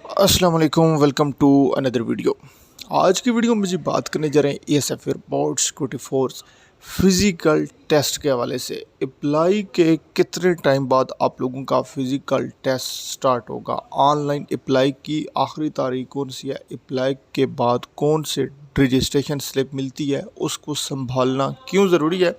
अस्सलाम वालेकुम, welcome to another video. आज की वीडियो में मुझे बात करने जा रहे हैं ASF airport security force physical test के हवाले से। अप्लाई के कितने टाइम बाद आप लोगों का फ़िज़िकल टेस्ट स्टार्ट होगा, ऑनलाइन अप्लाई की आखिरी तारीख कौन सी है, अप्लाई के बाद कौन से रजिस्ट्रेशन स्लिप मिलती है, उसको संभालना क्यों ज़रूरी है,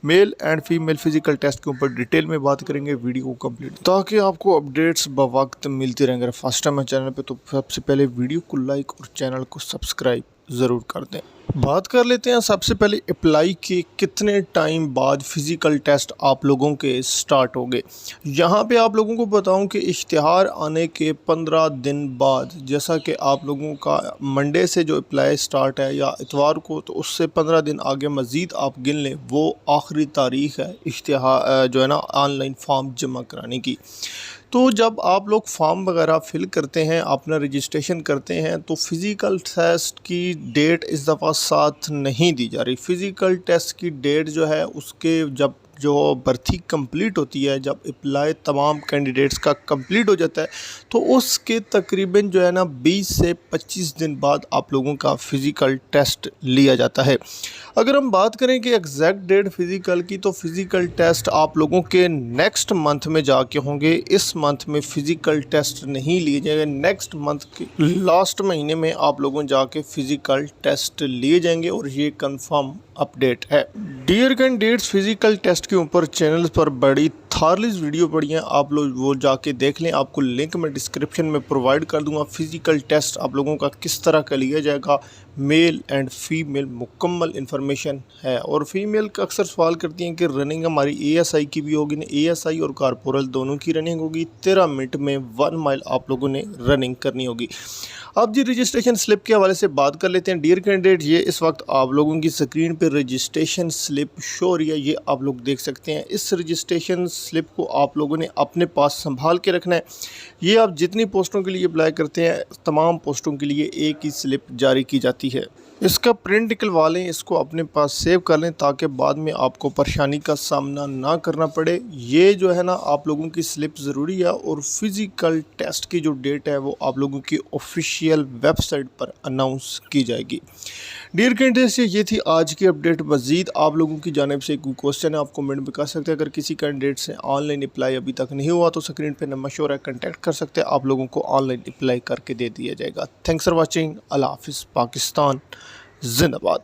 male and female physical test के ऊपर डिटेल में बात करेंगे। वीडियो को कंप्लीट ताकि आपको अपडेट्स बवक्त मिलती रहेंगे। अगर फर्स्ट टाइम है चैनल पे तो सबसे पहले वीडियो को लाइक और चैनल को सब्सक्राइब ज़रूर कर दें। बात कर लेते हैं सबसे पहले अप्लाई के कितने टाइम बाद फ़िज़िकल टेस्ट आप लोगों के स्टार्ट होंगे। यहाँ पे आप लोगों को बताऊं कि इश्तिहार आने के 15 दिन बाद, जैसा कि आप लोगों का मंडे से जो अप्लाई स्टार्ट है या इतवार को, तो उससे 15 दिन आगे मज़ीद आप गिन लें, वो आखिरी तारीख़ है इश्तिहार जो है ना ऑनलाइन फॉर्म जमा कराने की। तो जब आप लोग फॉर्म वगैरह फ़िल करते हैं, अपना रजिस्ट्रेशन करते हैं, तो फ़िज़िकल टेस्ट की डेट इस दफ़ा साथ नहीं दी जा रही। फ़िज़िकल टेस्ट की डेट जो है उसके जब जो भर्ती कंप्लीट होती है, जब अप्लाई तमाम कैंडिडेट्स का कंप्लीट हो जाता है, तो उसके तकरीबन जो है ना 20 से 25 दिन बाद आप लोगों का फ़िज़िकल टेस्ट लिया जाता है। अगर हम बात करें कि एग्जैक्ट डेट फ़िज़िकल की, तो फ़िज़िकल टेस्ट आप लोगों के नेक्स्ट मंथ में जाके होंगे। इस मंथ में फ़िज़िकल टेस्ट नहीं लिए जाएंगे, नेक्स्ट मंथ के लास्ट महीने में आप लोगों जाके फ़िज़िकल टेस्ट लिए जाएंगे और ये कंफर्म अपडेट है। डियर कैंडिडेट्स, फ़िज़िकल टेस्ट के ऊपर चैनल पर बड़ी थारलीस वीडियो पड़ी हैं, आप लोग वो जाके देख लें। आपको लिंक मैं डिस्क्रिप्शन में प्रोवाइड कर दूंगा। फ़िज़िकल टेस्ट आप लोगों का किस तरह का लिया जाएगा, मेल एंड फीमेल मुकम्मल इन्फॉर्मेशन है। और फीमेल का अक्सर सवाल करती हैं कि रनिंग हमारी एएसआई की भी होगी। एएसआई और कारपोरल दोनों की रनिंग होगी। 13 मिनट में 1 माइल आप लोगों ने रनिंग करनी होगी। अब जी रजिस्ट्रेशन स्लिप के हवाले से बात कर लेते हैं। डियर कैंडिडेट, ये इस वक्त आप लोगों की स्क्रीन पर रजिस्ट्रेशन स्लिप शो हो रही है, ये आप लोग देख सकते हैं। इस रजिस्ट्रेशन स्लिप को आप लोगों ने अपने पास संभाल के रखना है। ये आप जितनी पोस्टों के लिए अप्लाई करते हैं, तमाम पोस्टों के लिए एक ही स्लिप जारी की जाती है। इसका प्रिंट निकलवा लें, इसको अपने पास सेव कर लें ताकि बाद में आपको परेशानी का सामना ना करना पड़े। ये जो है ना आप लोगों की स्लिप ज़रूरी है और फिज़िकल टेस्ट की जो डेट है वो आप लोगों की ऑफिशियल वेबसाइट पर अनाउंस की जाएगी। डियर कैंडिडेट्स, ये थी आज की अपडेट। मज़ीद आप लोगों की जानिब से कोई क्वेश्चन है आप कमेंट में कर सकते हैं। अगर किसी कैंडिडेट से ऑनलाइन अप्लाई अभी तक नहीं हुआ तो स्क्रीन पे नंबर शो है, कॉन्टैक्ट कर सकते हैं। आप लोगों को ऑनलाइन अप्लाई करके दे दिया जाएगा। Thanks for watching. अल्लाह हाफिज़। पाकिस्तान जिंदाबाद।